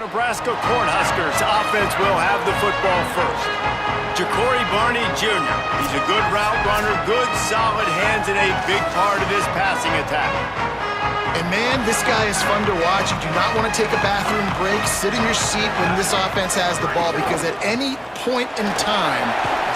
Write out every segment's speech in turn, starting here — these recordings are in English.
Nebraska Cornhuskers offense will have the football first. Ja'Cory Barney Jr. He's a good route runner, good solid hands, and a big part of this passing attack. And man, this guy is fun to watch. You do not want to take a bathroom break, sit in your seat when this offense has the ball, because at any point in time,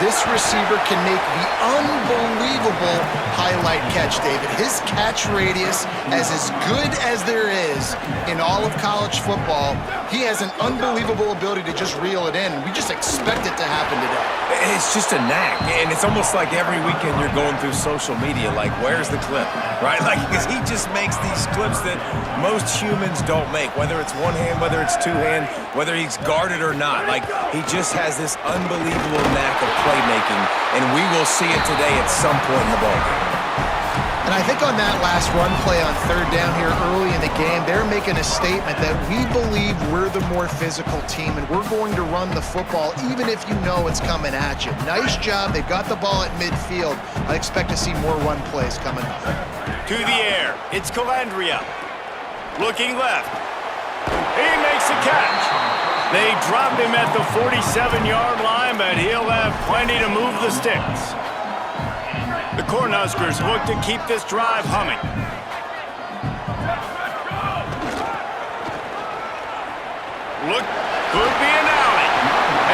this receiver can make the unbelievable highlight catch, David. His catch radius is as good as there is in all of college football. He has an unbelievable ability to just reel it in, and we just expect it to happen today. It's just a knack, and it's almost like every weekend you're going through social media, like, where's the clip, right? Like, because he just makes these clips that most humans don't make, whether it's one hand, whether it's two hand, whether he's guarded or not. Like, he just has this unbelievable knack of playmaking, and we will see it today at some point in the ballgame. And I think on that last run play on third down here early in the game, they're making a statement that we believe we're the more physical team and we're going to run the football even if you know it's coming at you. Nice job. They got the ball at midfield. I expect to see more run plays coming up. To the air. It's Calandria. Looking left. He makes a catch. They drop him at the 47-yard line, but he'll have plenty to move the sticks. The Cornhuskers look to keep this drive humming. Look, could be an alley.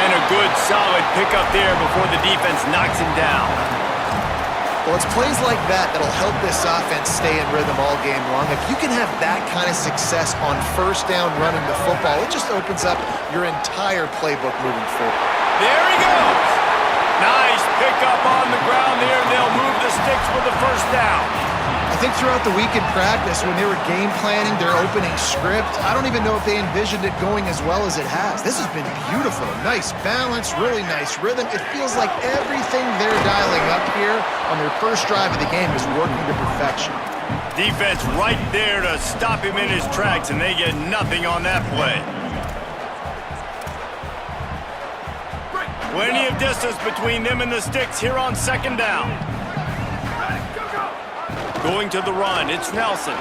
And a good solid pickup there before the defense knocks him down. Well, it's plays like that that'll help this offense stay in rhythm all game long. If you can have that kind of success on first down running the football, it just opens up your entire playbook moving forward. There he goes. Nice pickup on the ground there. They'll move the sticks for the first down. I think throughout the week in practice, when they were game planning their opening script, I don't even know if they envisioned it going as well as it has. This has been beautiful. Nice balance, really nice rhythm. It feels like everything they're dialing up here on their first drive of the game is working to perfection. Defense right there to stop him in his tracks, and they get nothing on that play. Plenty of distance between them and the sticks here on second down. Going to the run, it's Nelson.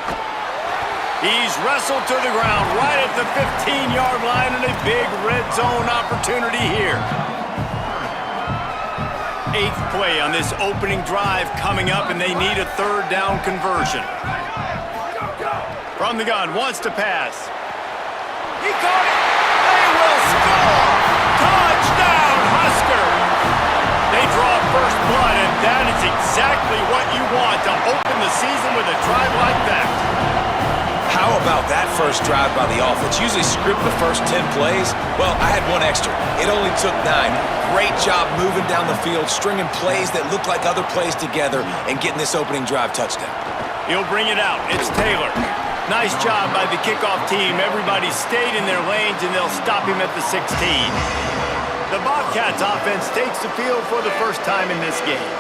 He's wrestled to the ground right at the 15-yard line, and a big red zone opportunity here. 8th play on this opening drive coming up, and they need a third down conversion. From the gun, wants to pass. He caught it. They will score. Touchdown, Husker. They draw first blood, and that is exactly what you want to open the season with a drive like that. How about that first drive by the offense? Usually script the first 10 plays. Well, I had one extra. It only took 9. Great job moving down the field, stringing plays that look like other plays together, and getting this opening drive touchdown. He'll bring it out. It's Taylor. Nice job by the kickoff team. Everybody stayed in their lanes, and they'll stop him at the 16. The Bobcats offense takes the field for the first time in this game.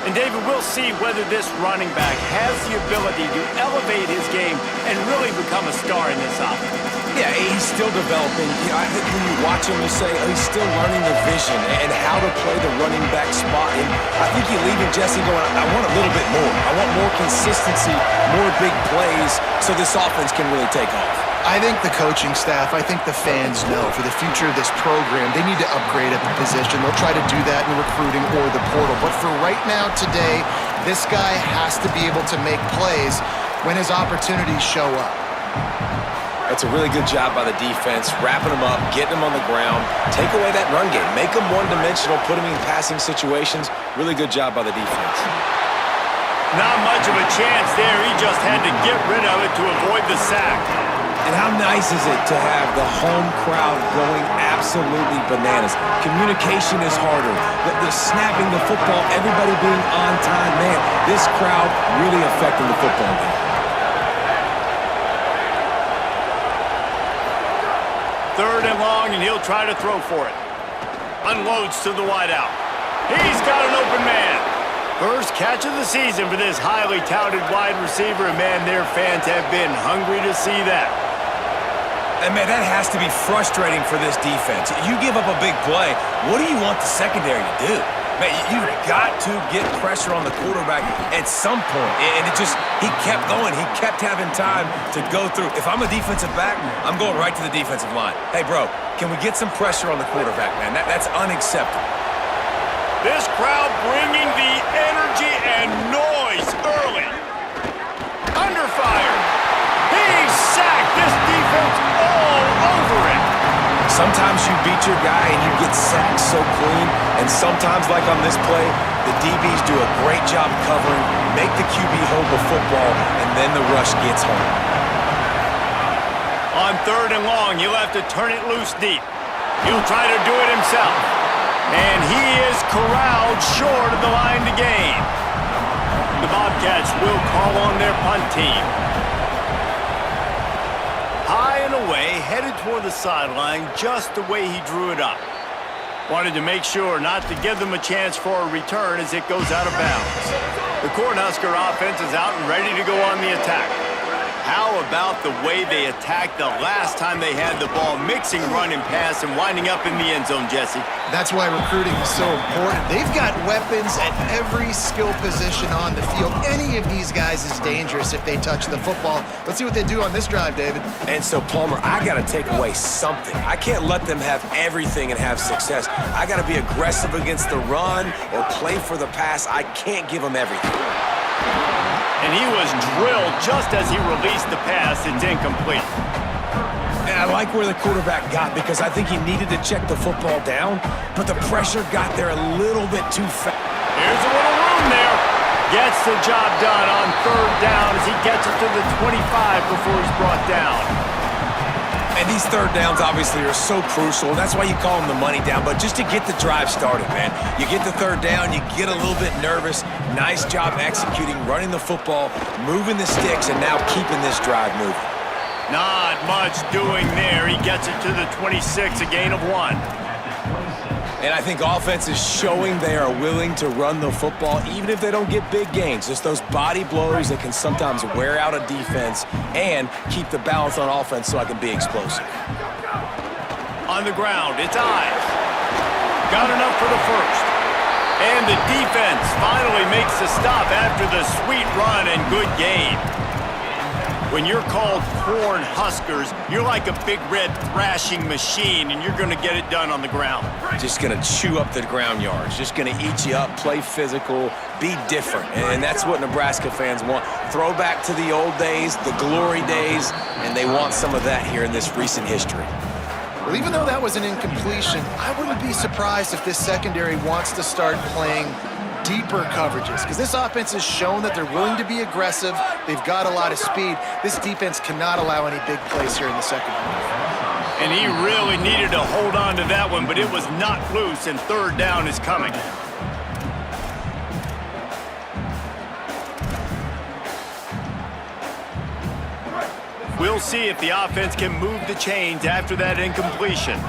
And David, we'll see whether this running back has the ability to elevate his game and really become a star in this offense. Yeah, he's still developing. You know, I think when you watch him, you say, oh, he's still learning the vision and how to play the running back spot. And I think you're leaving Jesse going, I want a little bit more. I want more consistency, more big plays, so this offense can really take off. I think the coaching staff, I think the fans know for the future of this program, they need to upgrade at the position. They'll try to do that in recruiting or the portal. But for right now, today, this guy has to be able to make plays when his opportunities show up. That's a really good job by the defense, wrapping them up, getting them on the ground, take away that run game, make them one-dimensional, put them in passing situations. Really good job by the defense. Not much of a chance there. He just had to get rid of it to avoid the sack. And how nice is it to have the home crowd going absolutely bananas? Communication is harder. The snapping the football, everybody being on time. Man, this crowd really affecting the football game. Third and long, and he'll try to throw for it. Unloads to the wideout. He's got an open man. First catch of the season for this highly touted wide receiver, and man, their fans have been hungry to see that. And man, that has to be frustrating for this defense. You give up a big play, what do you want the secondary to do? Man, you've got to get pressure on the quarterback at some point. And he kept going. He kept having time to go through. If I'm a defensive back, I'm going right to the defensive line. Hey, bro, can we get some pressure on the quarterback, man? That's unacceptable. This crowd bringing the energy and noise early. Under fire. He's sacked. This defense all over it. Sometimes you beat your guy and you get sacked so clean, and sometimes, like on this play, the DBs do a great job covering, make the QB hold the football, and then the rush gets home. On 3rd and long, he'll have to turn it loose deep. He'll try to do it himself. And he is corralled short of the line to gain. The Bobcats will call on their punt team. High and away, headed toward the sideline just the way he drew it up. Wanted to make sure not to give them a chance for a return as it goes out of bounds. The Cornhusker offense is out and ready to go on the attack. How about the way they attacked the last time they had the ball, mixing run and pass and winding up in the end zone, Jesse? That's why recruiting is so important. They've got weapons at every skill position on the field. Any of these guys is dangerous if they touch the football. Let's see what they do on this drive, David. And so, Palmer, I got to take away something. I can't let them have everything and have success. I got to be aggressive against the run or play for the pass. I can't give them everything. And he was drilled just as he released the pass. It's incomplete. And I like where the quarterback got because I think he needed to check the football down, but the pressure got there a little bit too fast. Here's a little room there. Gets the job done on 3rd down as he gets it to the 25 before he's brought down. And these 3rd downs obviously are so crucial. That's why you call them the money down. But just to get the drive started, man, you get the 3rd down, you get a little bit nervous. Nice job executing, running the football, moving the sticks, and now keeping this drive moving. Not much doing there. He gets it to the 26, a gain of 1. And I think offense is showing they are willing to run the football, even if they don't get big gains. Just those body blows that can sometimes wear out a defense and keep the balance on offense so I can be explosive. On the ground, it's Ives. Got enough for the first. And the defense finally makes the stop after the sweet run and good gain. When you're called Cornhuskers, you're like a big red thrashing machine, and you're going to get it done on the ground. Just going to chew up the ground yards. Just going to eat you up, play physical, be different. And that's what Nebraska fans want. Throw back to the old days, the glory days, and they want some of that here in this recent history. Well, even though that was an incompletion, I wouldn't be surprised if this secondary wants to start playing deeper coverages, because this offense has shown that they're willing to be aggressive. They've got a lot of speed. This defense cannot allow any big plays here in the second half. And he really needed to hold on to that one, but it was not loose, and 3rd down is coming. We'll see if the offense can move the chains after that incompletion.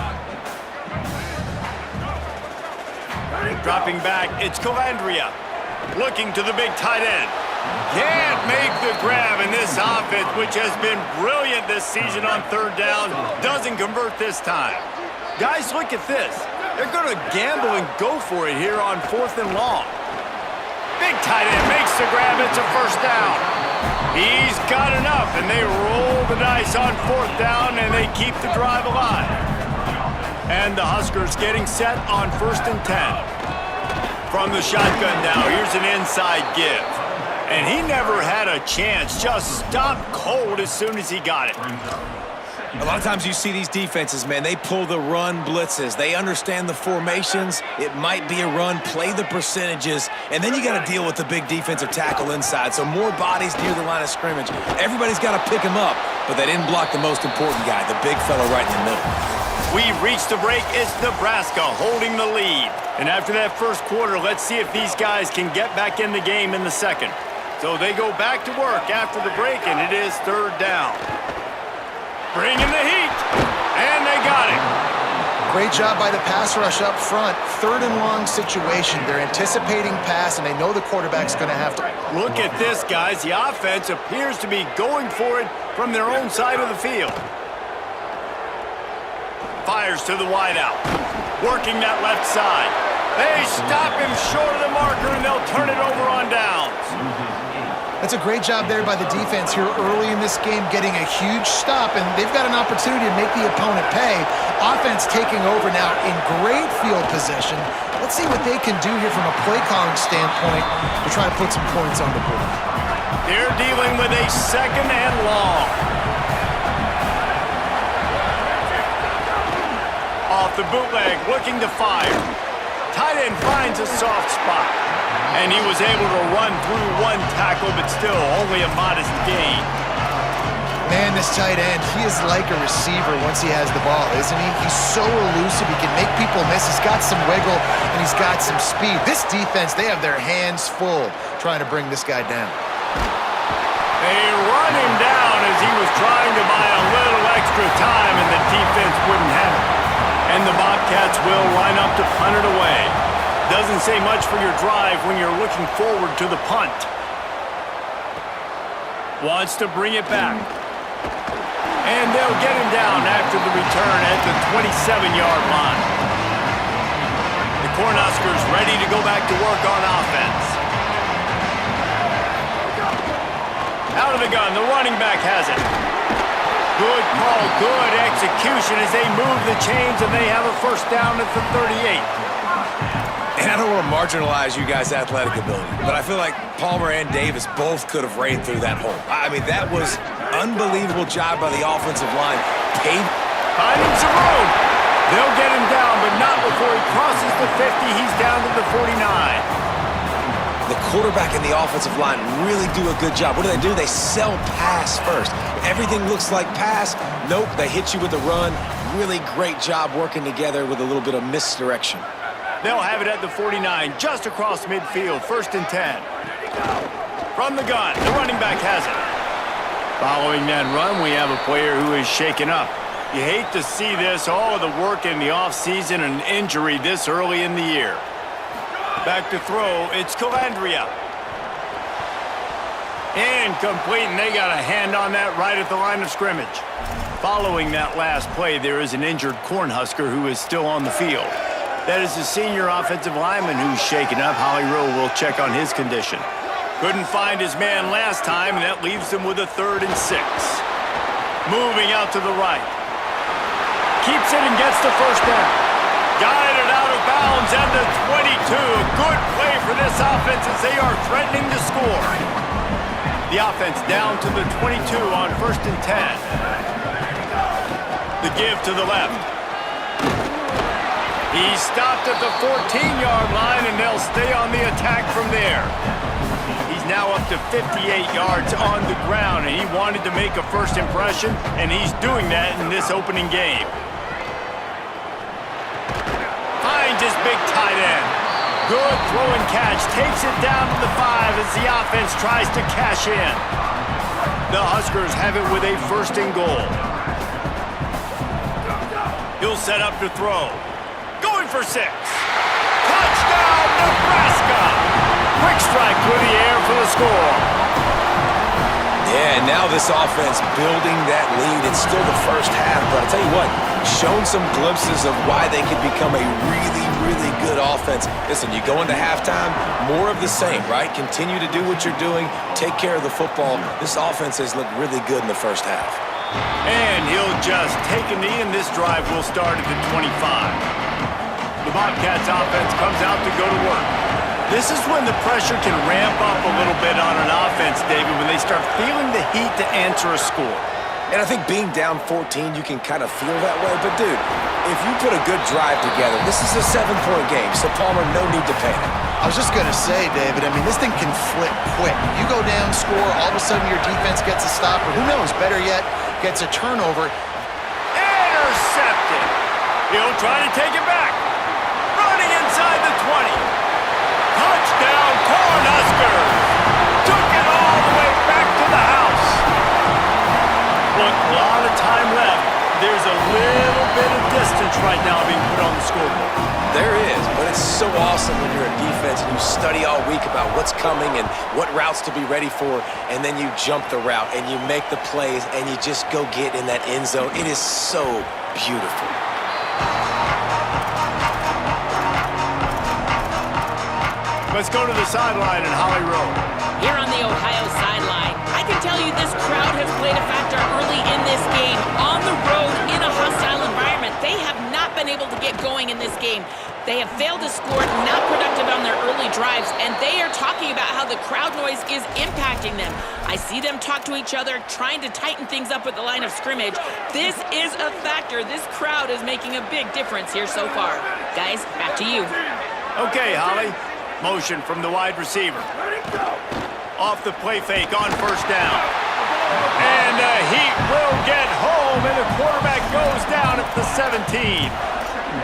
Dropping back, it's Calandria. Looking to the big tight end. Can't make the grab, and this offense, which has been brilliant this season on 3rd down, doesn't convert this time. Guys, look at this. They're going to gamble and go for it here on 4th and long. Big tight end makes the grab. It's a 1st down. He's got enough, and they roll the dice on 4th down, and they keep the drive alive. And the Huskers getting set on 1st and 10. From the shotgun now, here's an inside give. And he never had a chance, just stopped cold as soon as he got it. A lot of times you see these defenses, man, they pull the run blitzes. They understand the formations. It might be a run, play the percentages, and then you got to deal with the big defensive tackle inside. So more bodies near the line of scrimmage. Everybody's got to pick him up, but they didn't block the most important guy, the big fella right in the middle. We've reached the break. It's Nebraska holding the lead. And after that first quarter, let's see if these guys can get back in the game in the second. So they go back to work after the break, and it is 3rd down. Bringing the heat, and they got it. Great job by the pass rush up front. 3rd and long situation. They're anticipating pass, and they know the quarterback's going to have to. Look at this, guys. The offense appears to be going for it from their own side of the field. Fires to the wideout. Working that left side. They stop him short of the marker, and they'll turn it over on downs. That's a great job there by the defense here early in this game, getting a huge stop, and they've got an opportunity to make the opponent pay. Offense taking over now in great field position. Let's see what they can do here from a play calling standpoint to try to put some points on the board. They're dealing with a second and long. Off the bootleg, looking to fire. Tight end finds a soft spot. And he was able to run through one tackle, but still only a modest gain. Man, this tight end, he is like a receiver once he has the ball, isn't he? He's so elusive. He can make people miss. He's got some wiggle, and he's got some speed. This defense, they have their hands full trying to bring this guy down. They run him down as he was trying to buy a little extra time, and the defense wouldn't have it. And the Bobcats will line up to punt it away. Doesn't say much for your drive when you're looking forward to the punt. Wants to bring it back. And they'll get him down after the return at the 27-yard line. The Cornhuskers ready to go back to work on offense. Out of the gun, the running back has it. Good call, good execution as they move the chains, and they have a first down at the 38. And I don't want to marginalize you guys' athletic ability, but I feel like Palmer and Davis both could have ran through that hole. I mean, that was unbelievable job by the offensive line. Finding some room. They'll get him down, but not before he crosses the 50. He's down to the 49. The quarterback and the offensive line really do a good job. What do? They sell pass first. Everything looks like pass. Nope, they hit you with the run. Really great job working together with a little bit of misdirection. They'll have it at the 49, just across midfield, 1st and 10. From the gun, the running back has it. Following that run, we have a player who is shaken up. You hate to see this, all of the work in the offseason and injury this early in the year. Back to throw, it's Calandria. Incomplete, and they got a hand on that right at the line of scrimmage. Following that last play, there is an injured Cornhusker who is still on the field. That is the senior offensive lineman who's shaken up. Holly Rowe will check on his condition. Couldn't find his man last time, and that leaves him with a 3rd and 6. Moving out to the right. Keeps it and gets the first down. Guided out of bounds at the 22. Good play for this offense as they are threatening to score. The offense down to the 22 on 1st and 10. The give to the left. He's stopped at the 14-yard line, and they'll stay on the attack from there. He's now up to 58 yards on the ground, and he wanted to make a first impression, and he's doing that in this opening game. Finds his big tight end. Good throw and catch. Takes it down to the 5 as the offense tries to cash in. The Huskers have it with a 1st and goal. He'll set up to throw. Going for 6. Touchdown, Nebraska! Quick strike through the air for the score. Yeah, and now this offense building that lead. It's still the first half, but I'll tell you what, shown some glimpses of why they could become a really, really good offense. Listen, you go into halftime, more of the same, right? Continue to do what you're doing, take care of the football. This offense has looked really good in the first half. And he'll just take a knee, and this drive will start at the 25. The Bobcats offense comes out to go to work. This is when the pressure can ramp up a little bit on an offense, David, when they start feeling the heat to answer a score. And I think being down 14, you can kind of feel that way. But, dude, if you put a good drive together, this is a 7-point game, so Palmer, no need to panic. I was just going to say, David, I mean, this thing can flip quick. You go down, score, all of a sudden your defense gets a stop, or who knows, better yet, gets a turnover. Intercepted. He'll try to take it back. Running inside the 20. Touchdown, Cornhuskers. Took it all the way back to the house. Look, a lot of time left. There's a little bit of distance right now being put on the scoreboard. There is, but it's so awesome when you're a defense and you study all week about what's coming and what routes to be ready for, and then you jump the route and you make the plays and you just go get in that end zone. It is so beautiful. Let's go to the sideline in Holly Rowe. Here on the Ohio sideline, I can tell you this crowd has played a factor early in this game. On the road, in a hostile environment, they have not been able to get going in this game. They have failed to score, not productive on their early drives, and they are talking about how the crowd noise is impacting them. I see them talk to each other, trying to tighten things up at the line of scrimmage. This is a factor. This crowd is making a big difference here so far. Guys, back to you. Okay, Holly. Motion from the wide receiver. Off the play fake on first down. And the Heat will get home, and the quarterback goes down at the 17.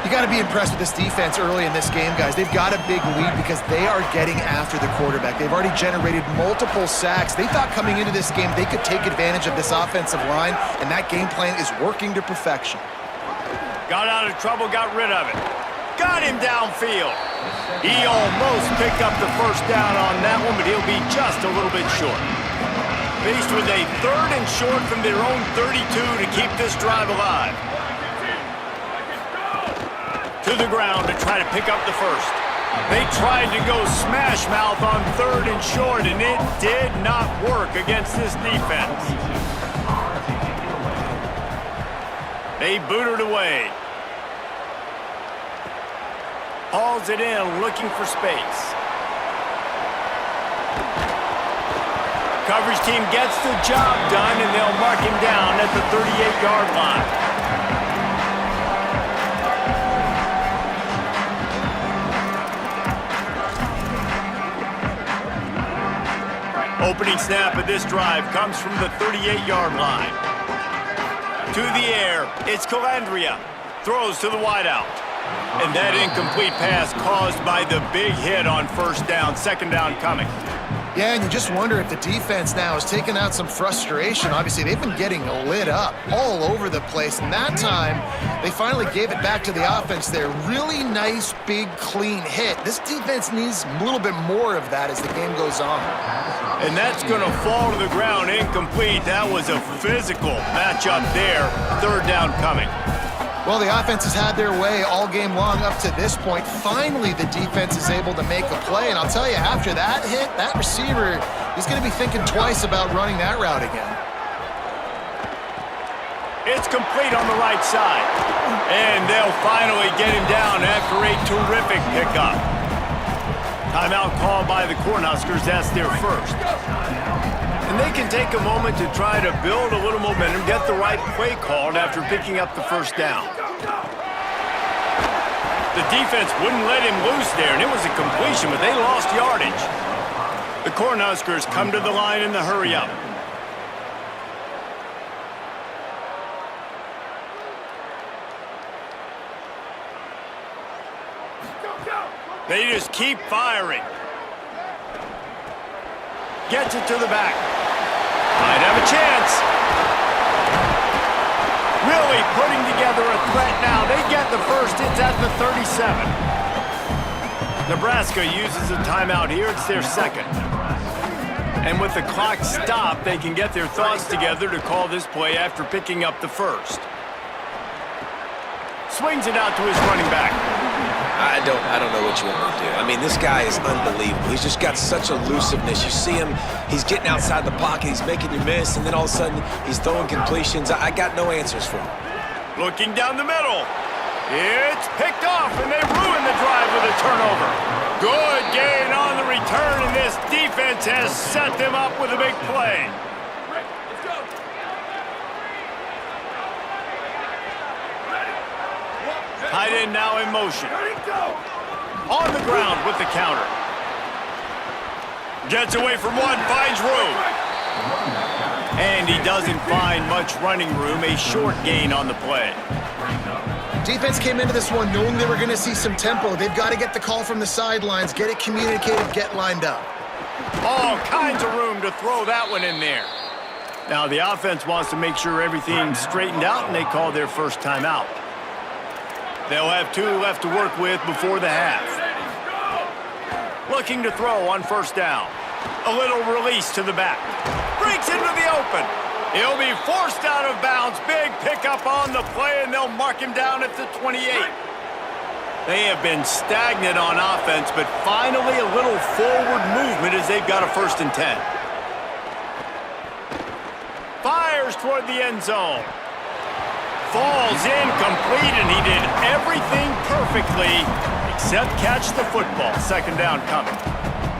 You got to be impressed with this defense early in this game, guys. They've got a big lead because they are getting after the quarterback. They've already generated multiple sacks. They thought coming into this game they could take advantage of this offensive line, and that game plan is working to perfection. Got out of trouble, got rid of it. Got him downfield. He almost picked up the first down on that one, but he'll be just a little bit short. Faced with a 3rd and short from their own 32 to keep this drive alive. To the ground to try to pick up the first. They tried to go smash mouth on 3rd and short, and it did not work against this defense. They booted away. Hauls it in, looking for space. Coverage team gets the job done, and they'll mark him down at the 38-yard line. Opening snap of this drive comes from the 38-yard line. To the air, it's Calandria. Throws to the wideout. And that incomplete pass caused by the big hit on first down, second down coming. Yeah, and you just wonder if the defense now has taken out some frustration. Obviously, they've been getting lit up all over the place. And that time, they finally gave it back to the offense there. Really nice, big, clean hit. This defense needs a little bit more of that as the game goes on. And that's going to fall to the ground incomplete. That was a physical matchup there. Third down coming. Well, the offense has had their way all game long up to this point. Finally, the defense is able to make a play. And I'll tell you, after that hit, that receiver, he's going to be thinking twice about running that route again. It's complete on the right side. And they'll finally get him down after a terrific pickup. Timeout called by the Cornhuskers. That's their first. And they can take a moment to try to build a little momentum, get the right play called after picking up the first down. The defense wouldn't let him loose there, and it was a completion, but they lost yardage. The Cornhuskers come to the line in the hurry-up. They just keep firing. Gets it to the back. Might have a chance. Really putting together a threat now. They get the first. It's at the 37. Nebraska uses a timeout here. It's their second. And with the clock stopped, they can get their thoughts together to call this play after picking up the first. Swings it out to his running back. I don't know what you want me to do. I mean, this guy is unbelievable. He's just got such elusiveness. You see him, he's getting outside the pocket, he's making you miss, and then all of a sudden, he's throwing completions. I got no answers for him. Looking down the middle. It's picked off, and they ruin the drive with a turnover. Good gain on the return, and this defense has set them up with a big play. Tight end now in motion. On the ground with the counter. Gets away from one, finds room. And he doesn't find much running room. A short gain on the play. Defense came into this one knowing they were going to see some tempo. They've got to get the call from the sidelines, get it communicated, get lined up. All kinds of room to throw that one in there. Now the offense wants to make sure everything's straightened out, and they call their first timeout. They'll have 2 left to work with before the half. Looking to throw on first down. A little release to the back. Breaks into the open. He'll be forced out of bounds. Big pickup on the play, and they'll mark him down at the 28. They have been stagnant on offense, but finally a little forward movement as they've got a 1st and 10. Fires toward the end zone. Falls incomplete, and he did everything perfectly except catch the football. 2nd down coming.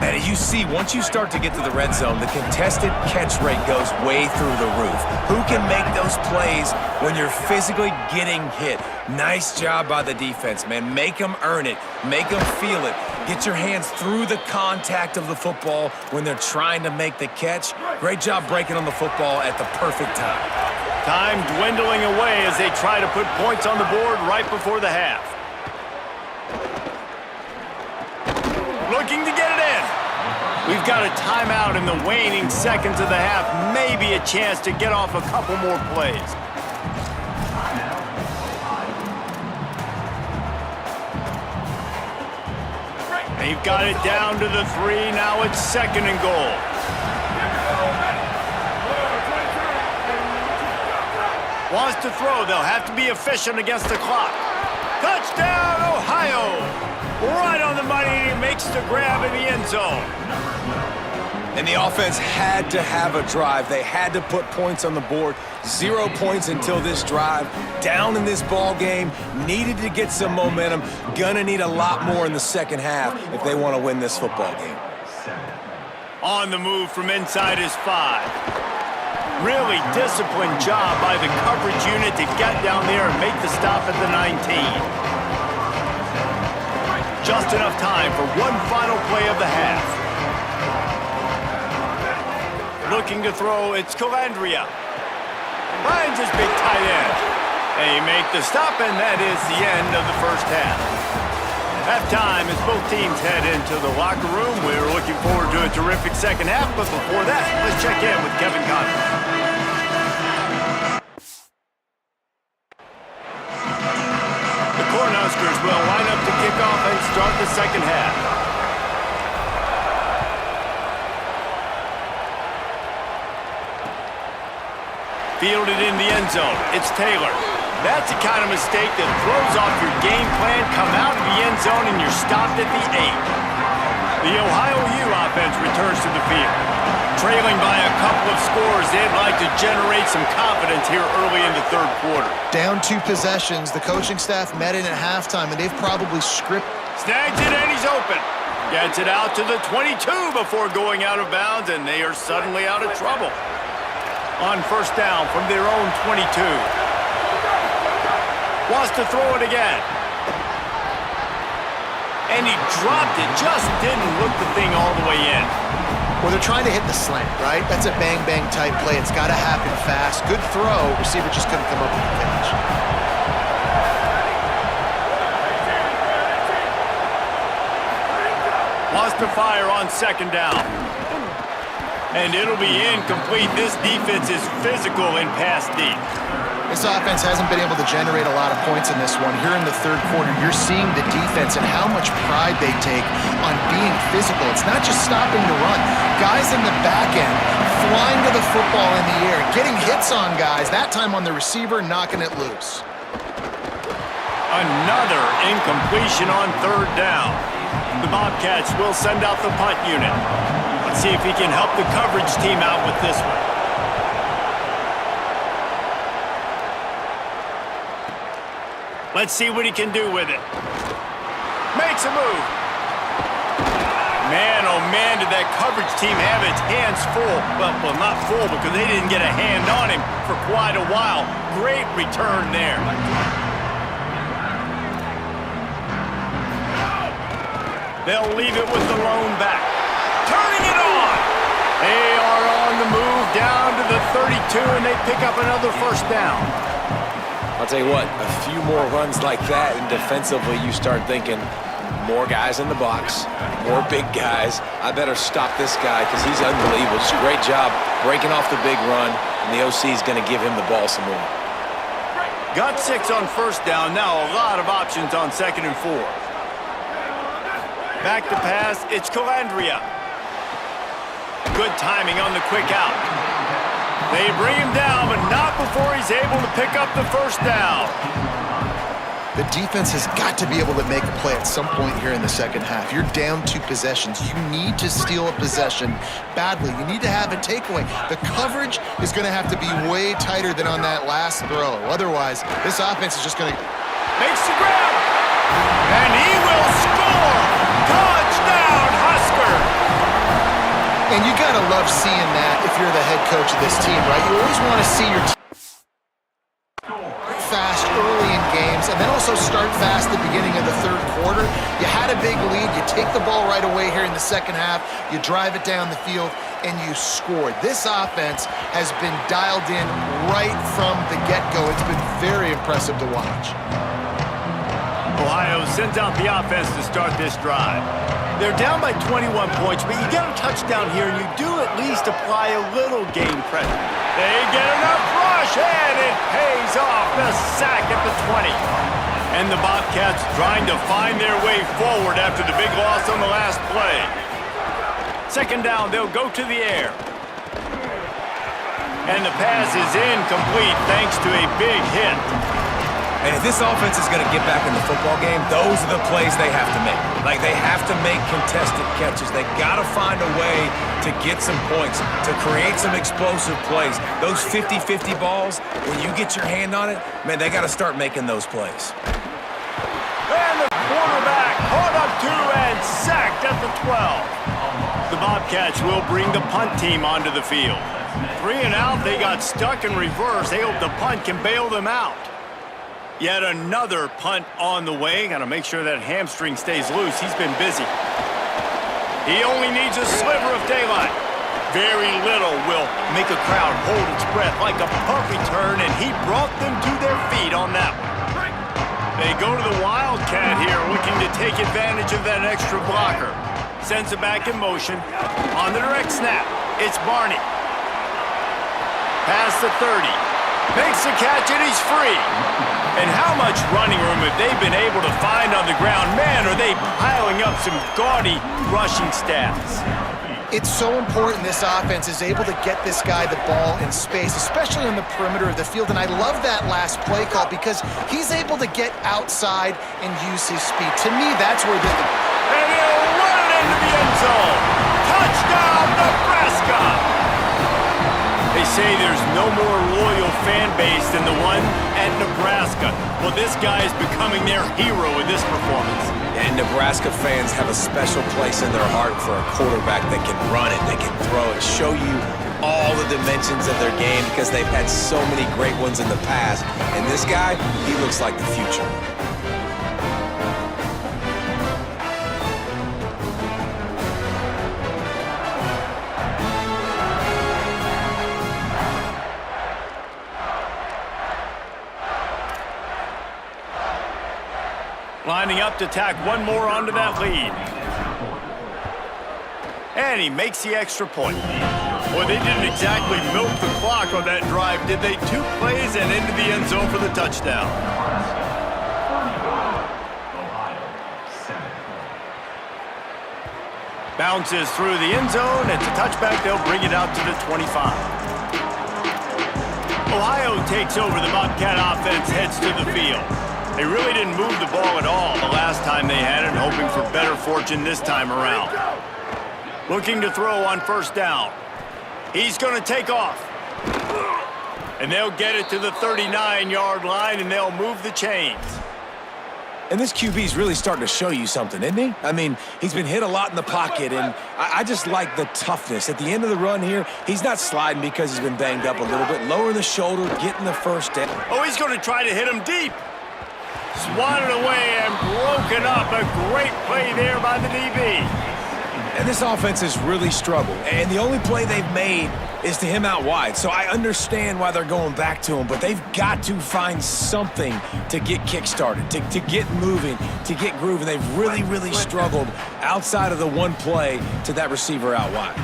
And you see, once you start to get to the red zone, the contested catch rate goes way through the roof. Who can make those plays when you're physically getting hit? Nice job by the defense, man. Make them earn it. Make them feel it. Get your hands through the contact of the football when they're trying to make the catch. Great job breaking on the football at the perfect time. Time dwindling away as they try to put points on the board right before the half. Looking to get it in. We've got a timeout in the waning seconds of the half. Maybe a chance to get off a couple more plays. They've got it down to the 3. Now it's 2nd and goal. Wants to throw. They'll have to be efficient against the clock. Touchdown, Ohio! Right on the money. He makes the grab in the end zone. And the offense had to have a drive. They had to put points on the board. 0 points until this drive. Down in this ball game. Needed to get some momentum. Gonna need a lot more in the 2nd half if they want to win this football game. On the move from inside his 5. Really disciplined job by the coverage unit to get down there and make the stop at the 19. Just enough time for one final play of the half. Looking to throw, it's Calandria. Finds his big tight end. They make the stop, and that is the end of the 1st half. Halftime as both teams head into the locker room. We're looking forward to a terrific 2nd half, but before that, let's check in with Kevin Conley. Cornhuskers will line up to kick off and start the 2nd half. Fielded in the end zone. It's Taylor. That's the kind of mistake that throws off your game plan. Come out of the end zone and you're stopped at the 8. The Ohio U offense returns to the field. Trailing by a couple of scores, they'd like to generate some confidence here early in the 3rd quarter. Down 2 possessions. The coaching staff met in at halftime, and they've probably scripted. Snags it, and he's open. Gets it out to the 22 before going out of bounds, and they are suddenly out of trouble. On 1st down from their own 22. Wants to throw it again. And he dropped it, just didn't look the thing all the way in. Well, they're trying to hit the slant, right? That's a bang-bang type play. It's got to happen fast. Good throw. Receiver just couldn't come up with the finish. Wants to fire on 2nd down. And it'll be incomplete. This defense is physical in pass deep. This offense hasn't been able to generate a lot of points in this one. Here in the 3rd quarter, you're seeing the defense and how much pride they take on being physical. It's not just stopping the run. Guys in the back end flying to the football in the air, getting hits on guys, that time on the receiver, knocking it loose. Another incompletion on 3rd down. The Bobcats will send out the punt unit. Let's see if he can help the coverage team out with this one. Let's see what he can do with it. Makes a move. Man, oh man, did that coverage team have its hands full. Well, not full because they didn't get a hand on him for quite a while. Great return there. They'll leave it with the lone back. Turning it on. They are on the move down to the 32, and they pick up another 1st down. I'll tell you what, a few more runs like that, and defensively you start thinking, more guys in the box, more big guys. I better stop this guy because he's unbelievable. Just a great job breaking off the big run, and the OC is going to give him the ball some more. Got 6 on 1st down. Now a lot of options on 2nd and 4. Back to pass. It's Calandria. Good timing on the quick out. They bring him down, but not before he's able to pick up the 1st down. The defense has got to be able to make a play at some point here in the second half. You're down 2 possessions. You need to steal a possession badly. You need to have a takeaway. The coverage is going to have to be way tighter than on that last throw. Otherwise, this offense is just going to... Makes the grab. And he will score. Touchdown, Husker. And you got to love seeing that if you're the head coach of this team, right? You always want to see your team fast early in games and then also start fast at the beginning of the third quarter. You had a big lead. You take the ball right away here in the second half. You drive it down the field, and you scored. This offense has been dialed in right from the get-go. It's been very impressive to watch. Ohio sends out the offense to start this drive. They're down by 21 points, but you get a touchdown here, and you do at least apply a little game pressure. They get enough rush, and it pays off. The sack at the 20. And the Bobcats trying to find their way forward after the big loss on the last play. Second down, they'll go to the air. And the pass is incomplete thanks to a big hit. And if this offense is going to get back in the football game, those are the plays they have to make. Like, they have to make contested catches. They got to find a way to get some points, to create some explosive plays. Those 50-50 balls, when you get your hand on it, man, they got to start making those plays. And the quarterback caught up to and sacked at the 12. The Bobcats will bring the punt team onto the field. 3 and out, they got stuck in reverse. They hope the punt can bail them out. Yet another punt on the way. Got to make sure that hamstring stays loose. He's been busy. He only needs a sliver of daylight. Very little will make a crowd hold its breath like a punt return, and he brought them to their feet on that one. They go to the Wildcat here, looking to take advantage of that extra blocker. Sends it back in motion. On the direct snap, it's Barney. Past the 30. Makes the catch, and he's free. And how much running room have they been able to find on the ground? Man, are they piling up some gaudy rushing stats. It's so important this offense is able to get this guy the ball in space, especially on the perimeter of the field. And I love that last play call because he's able to get outside and use his speed. To me, that's where And he'll run it into the end zone. Touchdown, Nebraska! They say there's no more loyal fan base than the one at Nebraska. Well, this guy is becoming their hero in this performance. And Nebraska fans have a special place in their heart for a quarterback that can run it, that can throw it, show you all the dimensions of their game because they've had so many great ones in the past. And this guy, he looks like the future. Lining up to tack one more onto that lead. And he makes the extra point. Boy, they didn't exactly milk the clock on that drive, did they? 2 plays and into the end zone for the touchdown. Bounces through the end zone. It's a touchback. They'll bring it out to the 25. Ohio takes over. The Bobcat offense heads to the field. They really didn't move the ball at all the last time they had it, hoping for better fortune this time around. Looking to throw on first down. He's going to take off. And they'll get it to the 39-yard line, and they'll move the chains. And this QB's really starting to show you something, isn't he? I mean, he's been hit a lot in the pocket, and I just like the toughness. At the end of the run here, he's not sliding because he's been banged up a little bit. Lowering the shoulder, getting the first down. Oh, he's going to try to hit him deep. Swatted away and broken up. A great play there by the DB. And this offense has really struggled. And the only play they've made is to him out wide. So I understand why they're going back to him, but they've got to find something to get kick-started, to get moving, to get grooving. They've really, really struggled outside of the one play to that receiver out wide.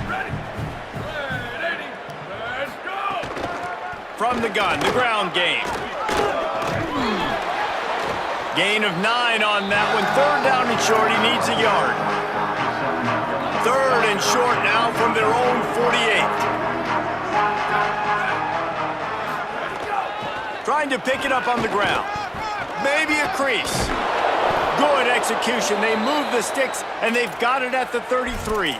From the gun, the ground game. Gain of 9 on that one. 3rd down and short. He needs a yard. 3rd and short now from their own 48. Trying to pick it up on the ground. maybe a crease. Good execution. They move the sticks, and they've got it at the 33.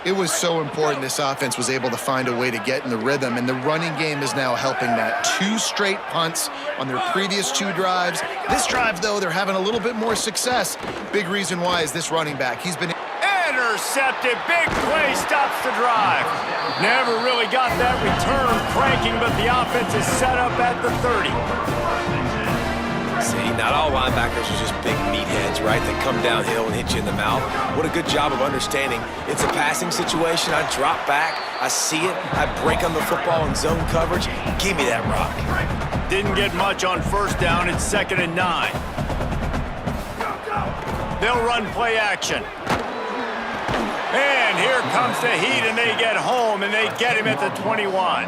It was so important this offense was able to find a way to get in the rhythm, and the running game is now helping that. 2 straight punts on their previous 2 drives. This drive, though, they're having a little bit more success. Big reason why is this running back. He's been intercepted. Big play stops the drive. Never really got that return cranking, but the offense is set up at the 30. See, not all linebackers are just big meatheads, right, that come downhill and hit you in the mouth. What a good job of understanding. It's a passing situation. I drop back. I see it. I break on the football in zone coverage. Give me that rock. Didn't get much on first down. It's 2nd and 9. They'll run play action. And here comes the heat, and they get home, and they get him at the 21.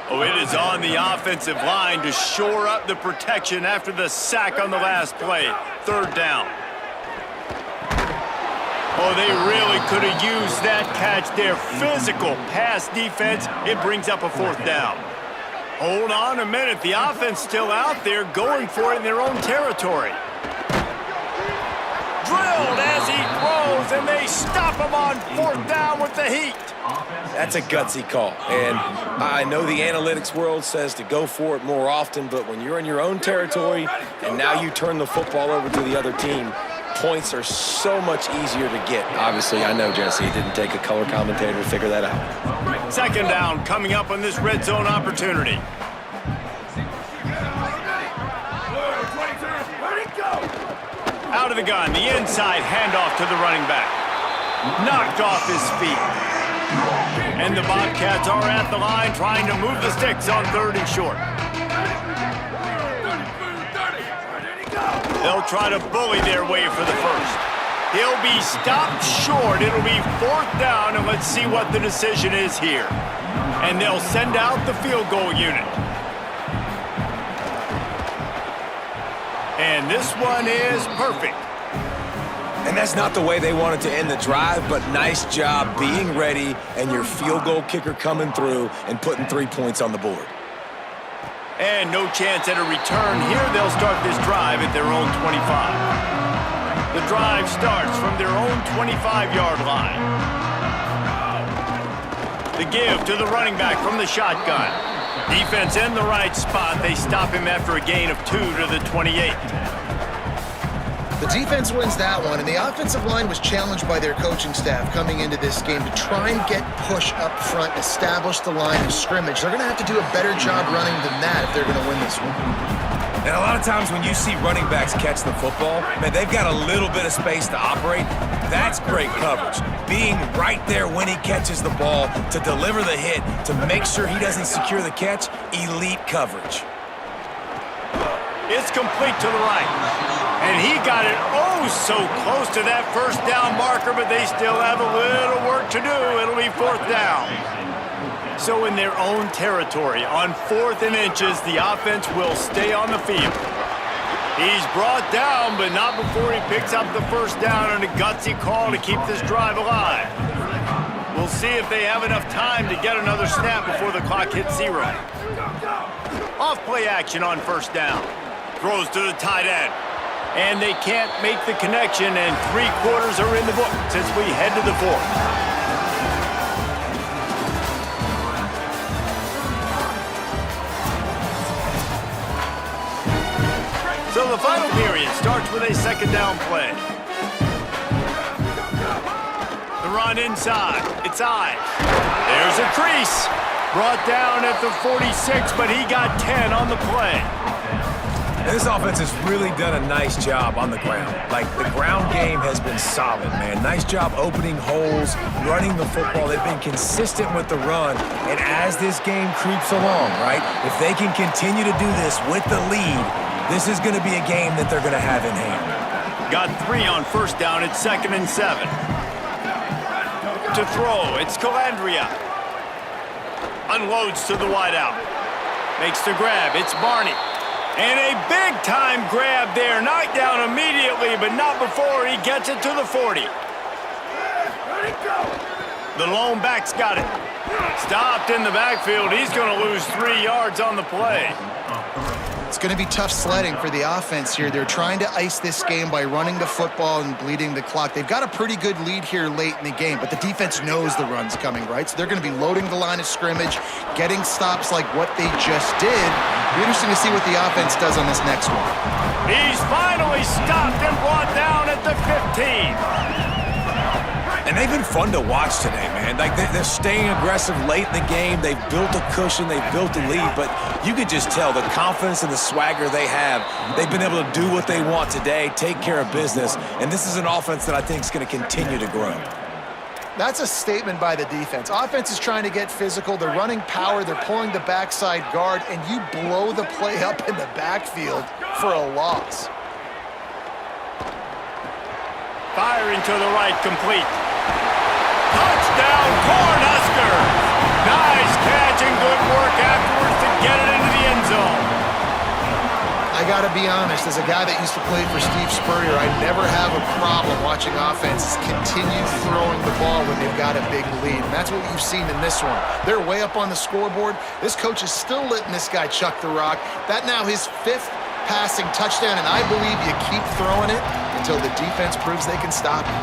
Oh, it is on the offensive line to shore up the protection after the sack on the last play. 3rd down. Oh, they really could have used that catch there. Physical pass defense. It brings up a 4th down. Hold on a minute. The offense still out there going for it in their own territory. Drilled as he throws, and they stop him on 4th down with the heat. That's a gutsy call, and I know the analytics world says to go for it more often, but when you're in your own territory and now you turn the football over to the other team, points are so much easier to get. Obviously, I know, Jesse, it didn't take a color commentator to figure that out. 2nd down coming up on this red zone opportunity. Out of the gun, the inside handoff to the running back. Knocked off his feet. And the Bobcats are at the line trying to move the sticks on 3rd and short. They'll try to bully their way for the first. He'll be stopped short. It'll be 4th down, and let's see what the decision is here. And they'll send out the field goal unit. And this one is perfect. And that's not the way they wanted to end the drive, but nice job being ready and your field goal kicker coming through and putting 3 points on the board. And no chance at a return here. They'll start this drive at their own 25. The drive starts from their own 25-yard line. The give to the running back from the shotgun. Defense in the right spot. They stop him after a gain of 2 to the 28. The defense wins that one, and the offensive line was challenged by their coaching staff coming into this game to try and get push up front, establish the line of scrimmage. They're going to have to do a better job running than that if they're going to win this one. And a lot of times when you see running backs catch the football, man, they've got a little bit of space to operate. That's great coverage. Being right there when he catches the ball to deliver the hit, to make sure he doesn't secure the catch, elite coverage. It's complete to the right. And he got it oh so close to that 1st down marker, but they still have a little work to do. It'll be 4th down. So in their own territory, on 4th and inches, the offense will stay on the field. He's brought down, but not before he picks up the 1st down on a gutsy call to keep this drive alive. We'll see if they have enough time to get another snap before the clock hits 0. Off play action on 1st down. Throws to the tight end. And they can't make the connection, and 3 quarters are in the book since we head to the 4th. So the final period starts with a 2nd down play. The run inside. It's Ives. There's a crease. Brought down at the 46, but he got 10 on the play. And this offense has really done a nice job on the ground. Like, the ground game has been solid, man. Nice job opening holes, running the football. They've been consistent with the run. And as this game creeps along, right, if they can continue to do this with the lead, this is going to be a game that they're going to have in hand. Got 3 on 1st down. It's 2nd and 7. To throw, it's Calandria. Unloads to the wideout. Makes the grab. It's Barney. And a big-time grab there. Knocked down immediately, but not before he gets it to the 40. The lone back's got it. Stopped in the backfield. He's going to lose 3 yards on the play. It's going to be tough sledding for the offense here. They're trying to ice this game by running the football and bleeding the clock. They've got a pretty good lead here late in the game, but the defense knows the run's coming, right? So they're going to be loading the line of scrimmage, getting stops like what they just did. It'll be interesting to see what the offense does on this next one. He's finally stopped and brought down at the 15. And they've been fun to watch today, man. Like, they're staying aggressive late in the game. They've built a cushion. They've built a lead. But you could just tell the confidence and the swagger they have. They've been able to do what they want today, take care of business. And this is an offense that I think is going to continue to grow. That's a statement by the defense. Offense is trying to get physical. They're running power. They're pulling the backside guard. And you blow the play up in the backfield for a loss. Firing to the right, complete. Touchdown, Cornhuskers! Nice catch and good work afterwards to get it into the end zone. I got to be honest, as a guy that used to play for Steve Spurrier, I never have a problem watching offenses continue throwing the ball when they've got a big lead. And that's what you've seen in this one. They're way up on the scoreboard. This coach is still letting this guy chuck the rock. That now his 5th passing touchdown, and I believe you keep throwing it until the defense proves they can stop it.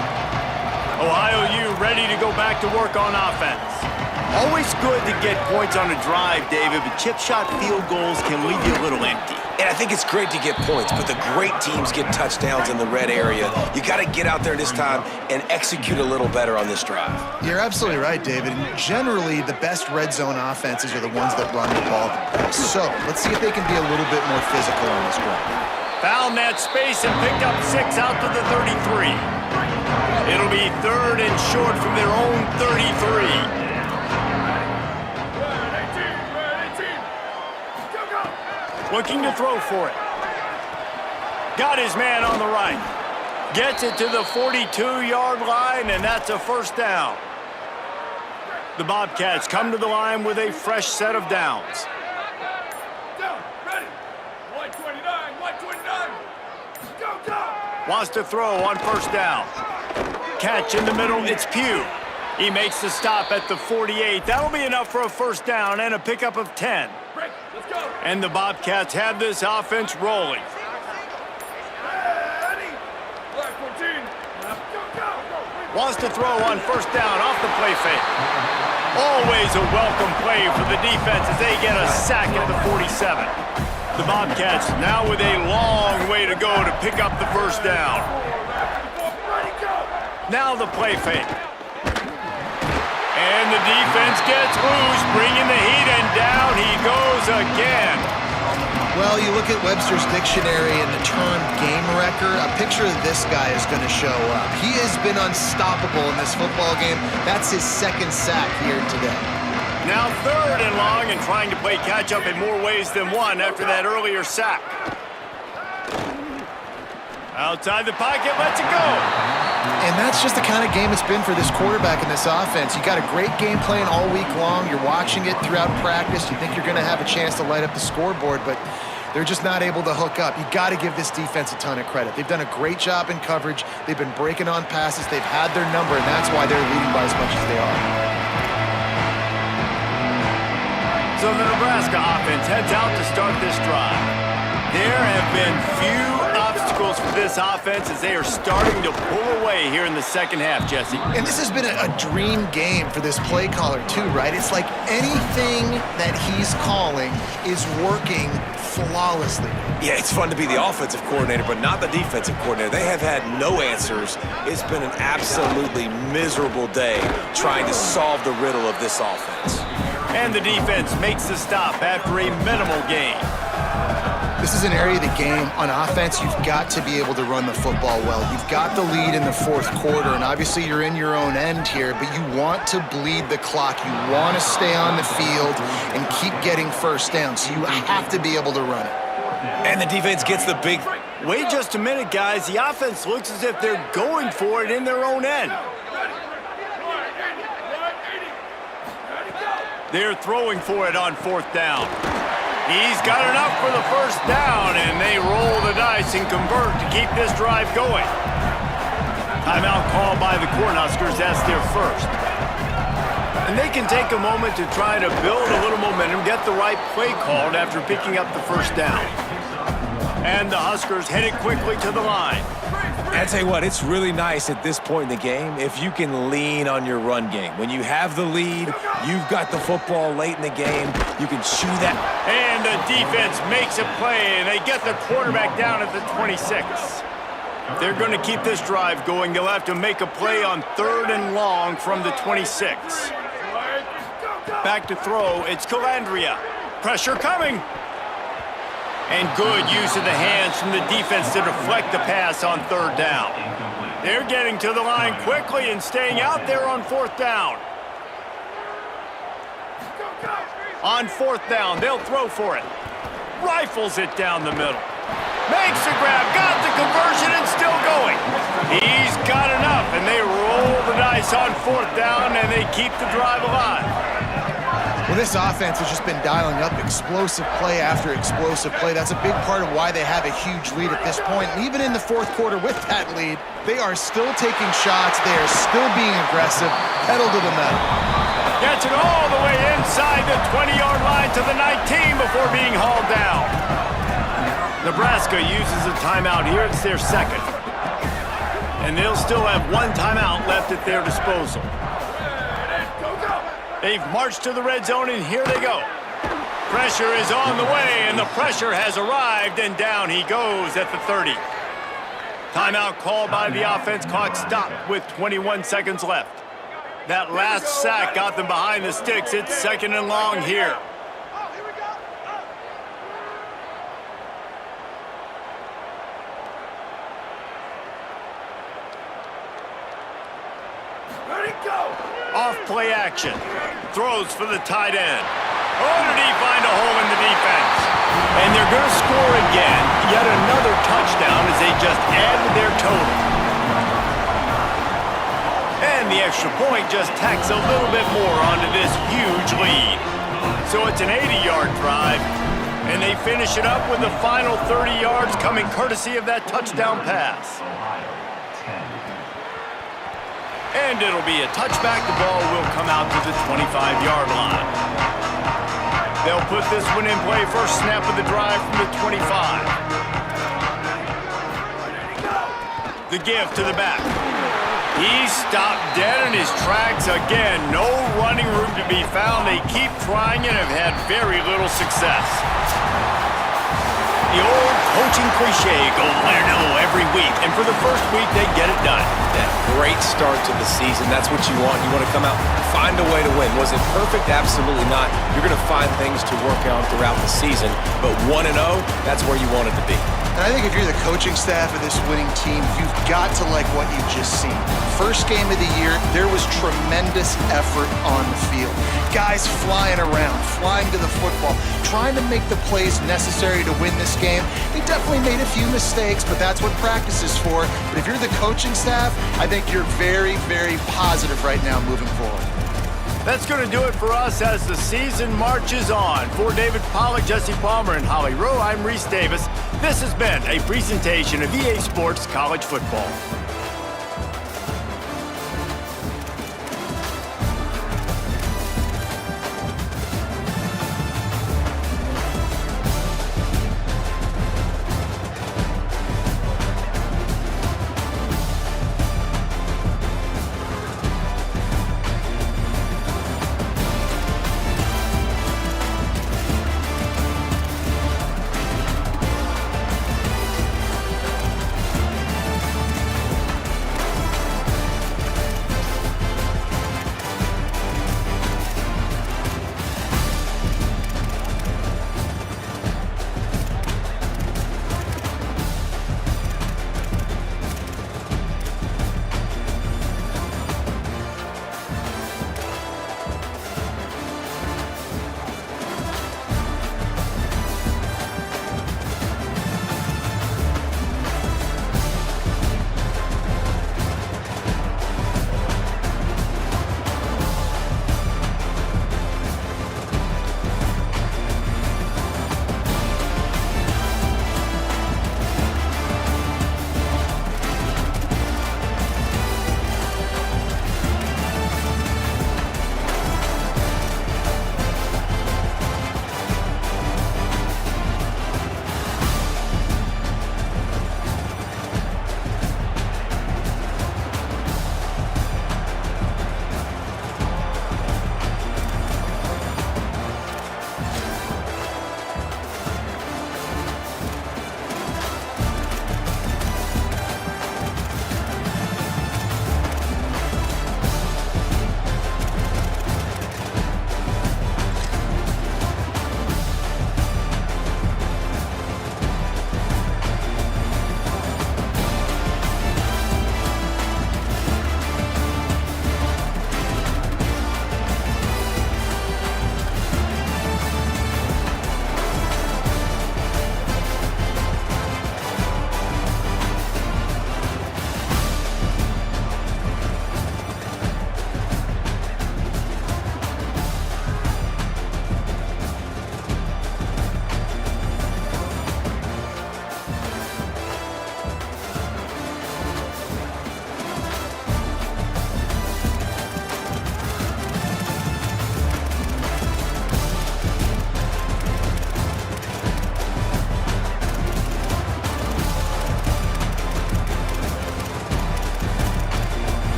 Ohio U ready to go back to work on offense. Always good to get points on a drive, David, but chip shot field goals can leave you a little empty. And I think it's great to get points, but the great teams get touchdowns in the red area. You got to get out there this time and execute a little better on this drive. You're absolutely right, David. And generally, the best red zone offenses are the ones that run the ball the best. So let's see if they can be a little bit more physical on this drive. Found that space and picked up 6 out to the 33. It'll be 3rd and short from their own 33. Looking to throw for it. Got his man on the right. Gets it to the 42-yard line, and that's a first down. The Bobcats come to the line with a fresh set of downs. Wants to throw on first down. Catch in the middle, it's Pugh. He makes the stop at the 48. That'll be enough for a first down and a pickup of 10. And the Bobcats have this offense rolling. Wants to throw on first down off the play fake. Always a welcome play for the defense as they get a sack at the 47. The Bobcats now with a long way to go to pick up the first down. Now the play fake. And the defense gets loose, bringing the heat, and down he goes again. Well, you look at Webster's dictionary and the term game wrecker, a picture of this guy is going to show up. He has been unstoppable in this football game. That's his 2nd sack here today. Now 3rd and long and trying to play catch-up in more ways than one after that earlier sack. Outside the pocket, lets it go. And that's just the kind of game it's been for this quarterback in this offense. You got a great game plan all week long. You're watching it throughout practice. You think you're going to have a chance to light up the scoreboard, but they're just not able to hook up. You got to give this defense a ton of credit. They've done a great job in coverage. They've been breaking on passes. They've had their number, and that's why they're leading by as much as they are. So the Nebraska offense heads out to start this drive. There have been few obstacles for this offense as they are starting to pull away here in the second half, Jesse. And this has been a dream game for this play caller too, right? It's like anything that he's calling is working flawlessly. Yeah, it's fun to be the offensive coordinator, but not the defensive coordinator. They have had no answers. It's been an absolutely miserable day trying to solve the riddle of this offense. And the defense makes the stop after a minimal gain. This is an area of the game. On offense, you've got to be able to run the football well. You've got the lead in the 4th quarter, and obviously you're in your own end here, but you want to bleed the clock. You want to stay on the field and keep getting first down, so you have to be able to run it. And the defense gets the big... Wait just a minute, guys. The offense looks as if they're going for it in their own end. They're throwing for it on 4th down. He's got enough for the first down, and they roll the dice and convert to keep this drive going. Timeout called by the Cornhuskers. That's their first. And they can take a moment to try to build a little momentum, get the right play called after picking up the first down. And the Huskers headed quickly to the line. I tell you what, it's really nice at this point in the game if you can lean on your run game. When you have the lead, you've got the football late in the game, you can chew that. And the defense makes a play, and they get the quarterback down at the 26. If they're going to keep this drive going, they'll have to make a play on 3rd and long from the 26. Back to throw, it's Calandria. Pressure coming. And good use of the hands from the defense to deflect the pass on 3rd down. They're getting to the line quickly and staying out there on 4th down. On 4th down, they'll throw for it. Rifles it down the middle. Makes the grab, got the conversion, and still going. He's got enough, and they roll the dice on 4th down, and they keep the drive alive. Well, this offense has just been dialing up explosive play after explosive play. That's a big part of why they have a huge lead at this point. And even in the 4th quarter with that lead, they are still taking shots. They are still being aggressive, pedal to the metal. Gets it all the way inside the 20-yard line to the 19 before being hauled down. Nebraska uses a timeout here. It's their second. And they'll still have one timeout left at their disposal. They've marched to the red zone, and here they go. Pressure is on the way, and the pressure has arrived, and down he goes at the 30. Timeout called by the offense. Clock stopped with 21 seconds left. That last sack got them behind the sticks. It's 2nd and long here. Off play action. Throws for the tight end. Oh, did he find a hole in the defense? And they're going to score again. Yet another touchdown as they just added their total. And the extra point just tacks a little bit more onto this huge lead. So it's an 80-yard drive. And they finish it up with the final 30 yards coming courtesy of that touchdown pass. And it'll be a touchback. The ball will come out to the 25-yard line. They'll put this one in play. First snap of the drive from the 25. The give to the back. He stopped dead in his tracks again. No running room to be found. They keep trying and have had very little success. The old coaching cliche, go win every week. And for the first week, they get it done. That great start to the season. That's what you want. You want to come out, find a way to win. Was it perfect? Absolutely not. You're going to find things to work on throughout the season. But 1-0, that's where you want it to be. And I think if you're the coaching staff of this winning team, you've got to like what you've just seen. First game of the year, there was tremendous effort on the field. Guys flying around, flying to the football, trying to make the plays necessary to win this game. They definitely made a few mistakes, but that's what practice is for. But if you're the coaching staff, I think you're very, very positive right now moving forward. That's going to do it for us as the season marches on. For David Pollack, Jesse Palmer, and Holly Rowe, I'm Reese Davis. This has been a presentation of EA Sports College Football.